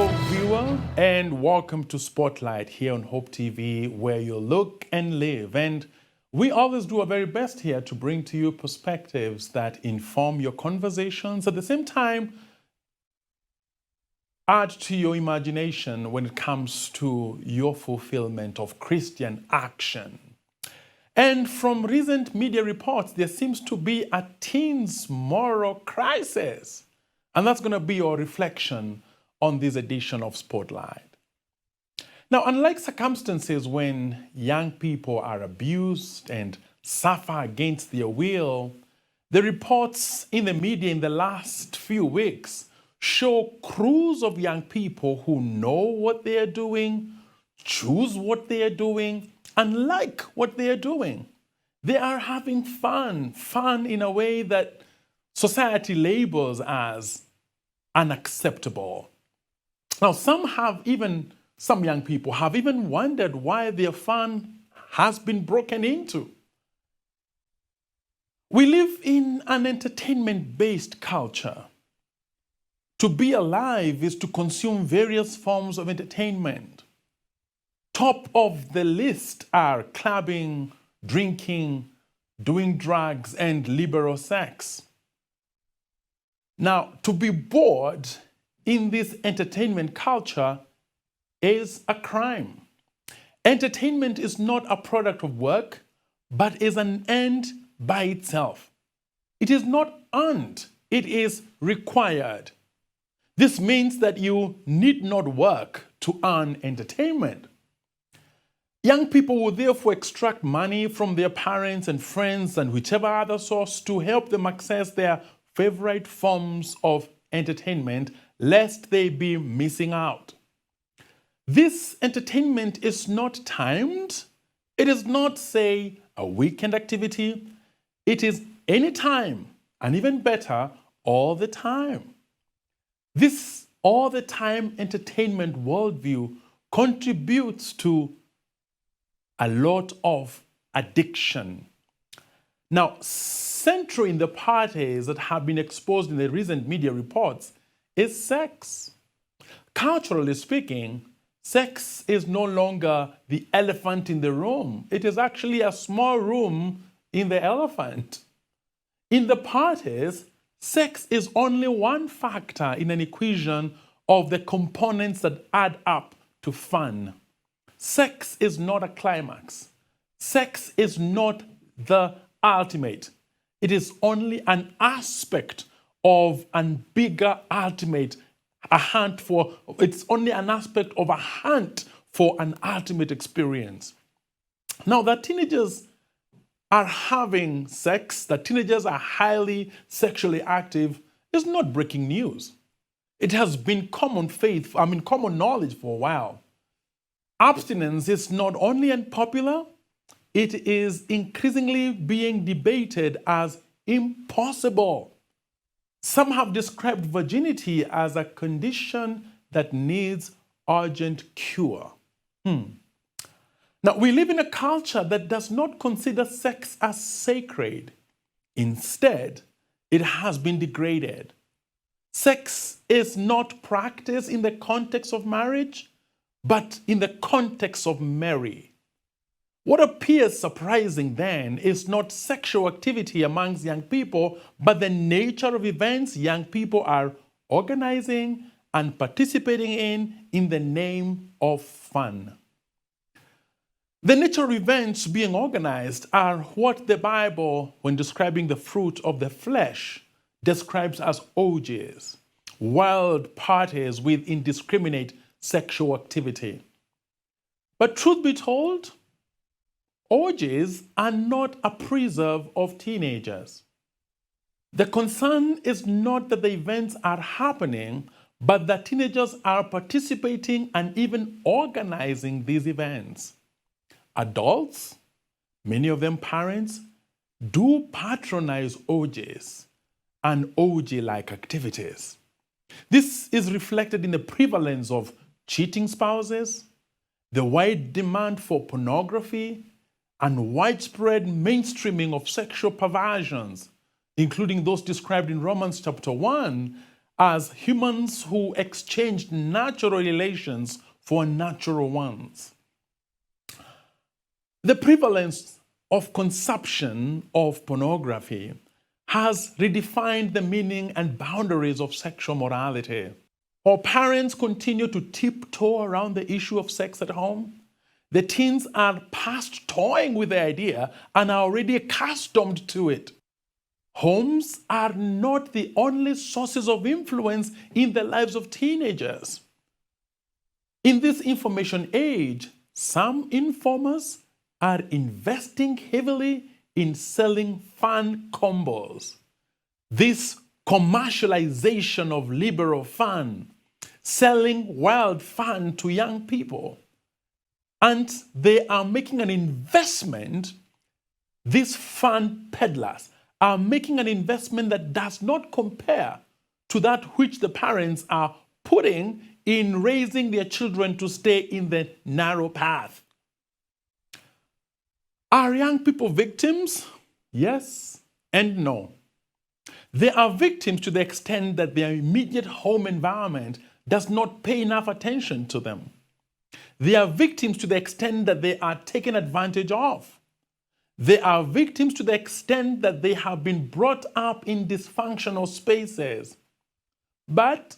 Hello, viewer, and welcome to Spotlight here on Hope TV, where you look and live. And we always do our very best here to bring to you perspectives that inform your conversations, at the same time, add to your imagination when it comes to your fulfillment of Christian action. And from recent media reports, there seems to be a teen's moral crisis. And that's going to be your reflection on this edition of Spotlight. Now, unlike circumstances when young people are abused and suffer against their will, the reports in the media in the last few weeks show crews of young people who know what they are doing, choose what they are doing, and like what they are doing. They are having fun in a way that society labels as unacceptable. Now, some young people have even wondered why their fun has been broken into. We live in an entertainment-based culture. To be alive is to consume various forms of entertainment. Top of the list are clubbing, drinking, doing drugs, and liberal sex. Now, to be bored in this entertainment culture is a crime. Entertainment is not a product of work, but is an end by itself. It is not earned, it is required. This means that you need not work to earn entertainment. Young people will therefore extract money from their parents and friends and whichever other source to help them access their favorite forms of entertainment, lest they be missing out. This entertainment is not timed. It is not, say, a weekend activity. It is anytime, and even better, all the time. This all-the-time entertainment worldview contributes to a lot of addiction. Now, central in the parties that have been exposed in the recent media reports is sex. Culturally speaking, sex is no longer the elephant in the room. It is actually a small room in the elephant. In the parties, sex is only one factor in an equation of the components that add up to fun. Sex is not a climax. Sex is not the ultimate. It is only an aspect of a bigger ultimate, it's only an aspect of a hunt for an ultimate experience. Now, that teenagers are having sex, that teenagers are highly sexually active, is not breaking news. It has been common knowledge for a while. Abstinence is not only unpopular, it is increasingly being debated as impossible. Some have described virginity as a condition that needs urgent cure. Now, we live in a culture that does not consider sex as sacred. Instead, it has been degraded. Sex is not practiced in the context of marriage, but in the context of marriage. What appears surprising then is not sexual activity amongst young people, but the nature of events young people are organizing and participating in the name of fun. The nature of events being organized are what the Bible, when describing the fruit of the flesh, describes as orgies, wild parties with indiscriminate sexual activity. But truth be told, orgies are not a preserve of teenagers. The concern is not that the events are happening, but that teenagers are participating and even organizing these events. Adults, many of them parents, do patronize orgies and orgy-like activities. This is reflected in the prevalence of cheating spouses, the wide demand for pornography, and widespread mainstreaming of sexual perversions, including those described in Romans chapter 1 as humans who exchanged natural relations for unnatural ones. The prevalence of consumption of pornography has redefined the meaning and boundaries of sexual morality. While parents continue to tiptoe around the issue of sex at home, the teens are past toying with the idea and are already accustomed to it. Homes are not the only sources of influence in the lives of teenagers. In this information age, some informers are investing heavily in selling fun combos. This commercialization of liberal fun, selling wild fun to young people. And they are making an investment, these fun peddlers are making an investment that does not compare to that which the parents are putting in raising their children to stay in the narrow path. Are young people victims? Yes and no. They are victims to the extent that their immediate home environment does not pay enough attention to them. They are victims to the extent that they are taken advantage of. They are victims to the extent that they have been brought up in dysfunctional spaces. But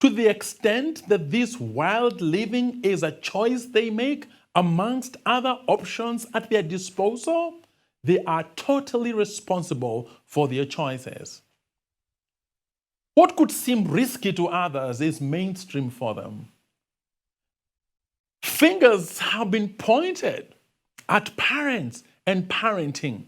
to the extent that this wild living is a choice they make amongst other options at their disposal, they are totally responsible for their choices. What could seem risky to others is mainstream for them. Fingers have been pointed at parents and parenting.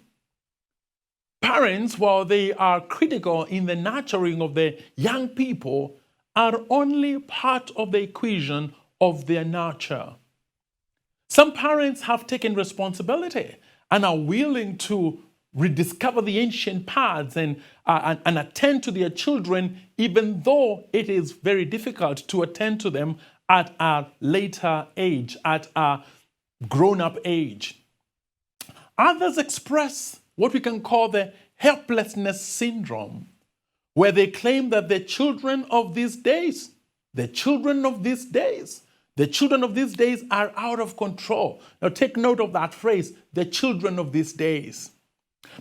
Parents, while they are critical in the nurturing of the young people, are only part of the equation of their nurture. Some parents have taken responsibility and are willing to rediscover the ancient paths and attend to their children, even though it is very difficult to attend to them at a later age, at a grown-up age. Others express what we can call the Helplessness Syndrome, where they claim that the children of these days are out of control. Now take note of that phrase, the children of these days.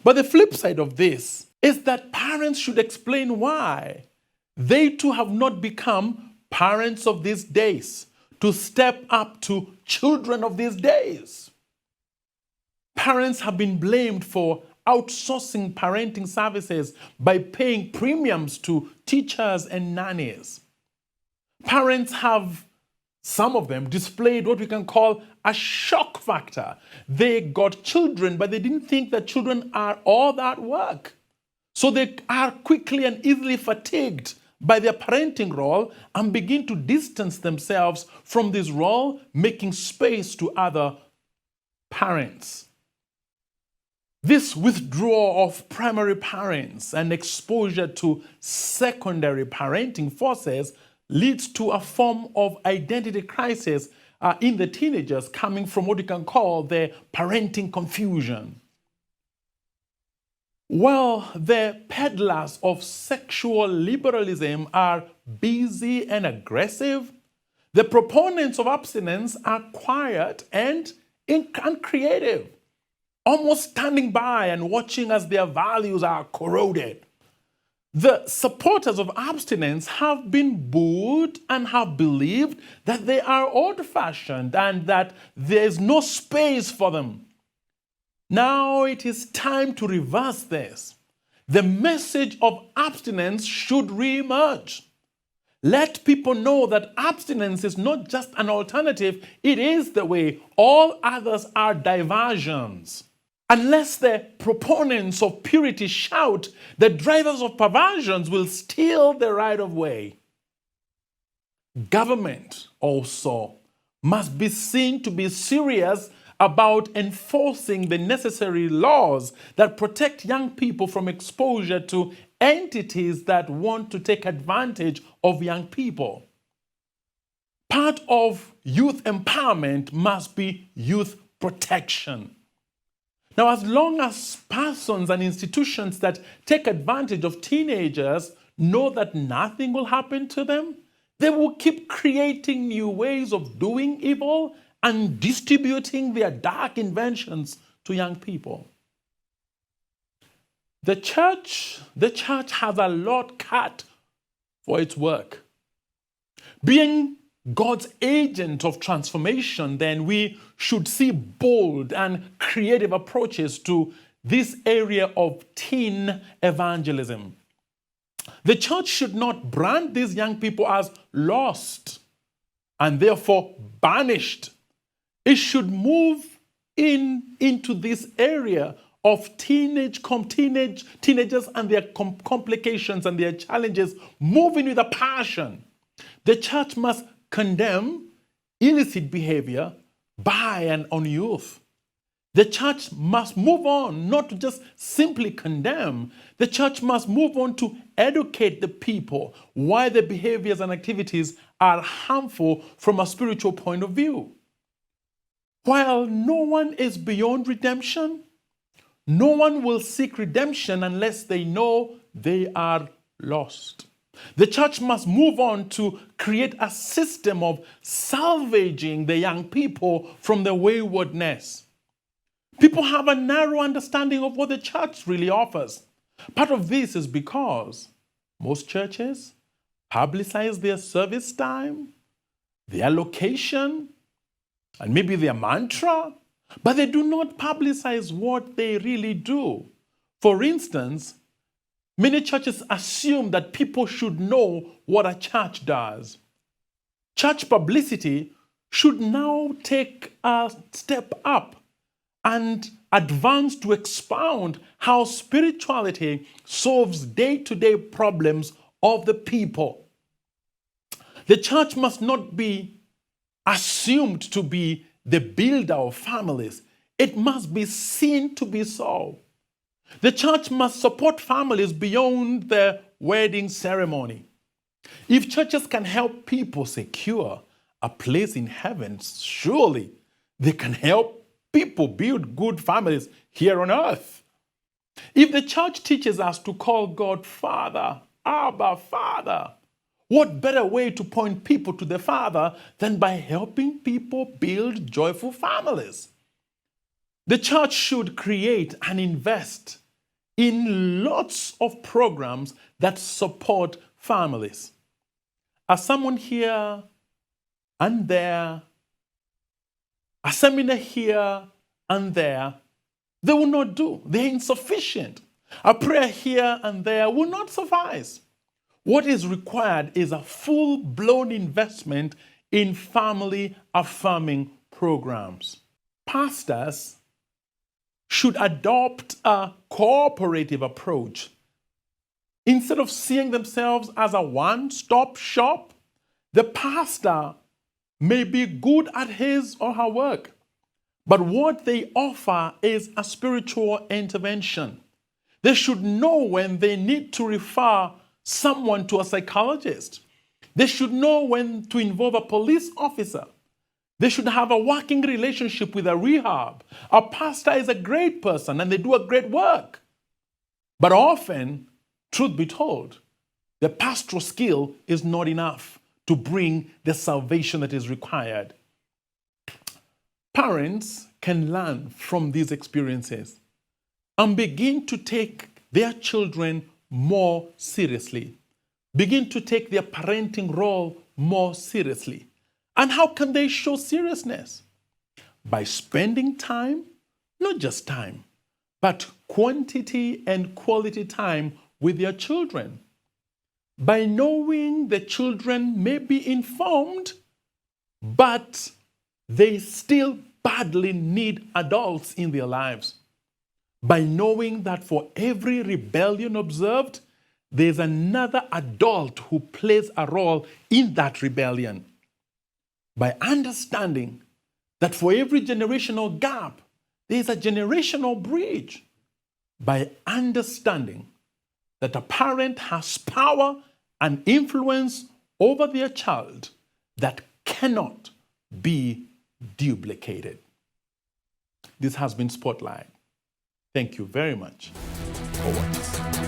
But the flip side of this is that parents should explain why they too have not become parents of these days, to step up to children of these days. Parents have been blamed for outsourcing parenting services by paying premiums to teachers and nannies. Parents have, some of them, displayed what we can call a shock factor. They got children, but they didn't think that children are all that work. So they are quickly and easily fatigued by their parenting role and begin to distance themselves from this role, making space to other parents. This withdrawal of primary parents and exposure to secondary parenting forces leads to a form of identity crisis in the teenagers, coming from what you can call the parenting confusion. While the peddlers of sexual liberalism are busy and aggressive, the proponents of abstinence are quiet and uncreative, almost standing by and watching as their values are corroded. The supporters of abstinence have been booed and have believed that they are old-fashioned and that there is no space for them. Now it is time to reverse this. The message of abstinence should reemerge. Let people know that abstinence is not just an alternative, it is the way. All others are diversions. Unless the proponents of purity shout, the drivers of perversions will steal the right of way. Government also must be seen to be serious about enforcing the necessary laws that protect young people from exposure to entities that want to take advantage of young people. Part of youth empowerment must be youth protection. Now, as long as persons and institutions that take advantage of teenagers know that nothing will happen to them, they will keep creating new ways of doing evil and distributing their dark inventions to young people. The church has a lot cut for its work. Being God's agent of transformation, then we should see bold and creative approaches to this area of teen evangelism. The church should not brand these young people as lost and therefore banished. It should move into this area of teenagers and their complications and their challenges, moving with a passion. The church must condemn illicit behavior by and on youth. The church must move on, not to just simply condemn. The church must move on to educate the people why the behaviors and activities are harmful from a spiritual point of view. While no one is beyond redemption, no one will seek redemption unless they know they are lost. The church must move on to create a system of salvaging the young people from their waywardness. People have a narrow understanding of what the church really offers. Part of this is because most churches publicize their service time, their location, and maybe their mantra, but they do not publicize what they really do. For instance, many churches assume that people should know what a church does. Church publicity should now take a step up and advance to expound how spirituality solves day-to-day problems of the people. The church must not be assumed to be the builder of families. It must be seen to be so. The church must support families beyond the wedding ceremony. If churches can help people secure a place in heaven, surely they can help people build good families here on earth. If the church teaches us to call God Father, Abba, Father, what better way to point people to the Father than by helping people build joyful families? The church should create and invest in lots of programs that support families. As someone here and there, a seminar here and there, they will not do. They're insufficient. A prayer here and there will not suffice. What is required is a full-blown investment in family-affirming programs. Pastors should adopt a cooperative approach. Instead of seeing themselves as a one-stop shop, the pastor may be good at his or her work, but what they offer is a spiritual intervention. They should know when they need to refer someone to a psychologist. They should know when to involve a police officer. They should have a working relationship with a rehab. A pastor is a great person and they do a great work. But often, truth be told, the pastoral skill is not enough to bring the salvation that is required. Parents can learn from these experiences and begin to take their children more seriously. Begin to take their parenting role more seriously. And how can they show seriousness? By spending time, not just time, but quantity and quality time with their children. By knowing the children may be informed, but they still badly need adults in their lives. By knowing that for every rebellion observed, there's another adult who plays a role in that rebellion. By understanding that for every generational gap, there's a generational bridge. By understanding that a parent has power and influence over their child that cannot be duplicated. This has been Spotlight. Thank you very much for watching.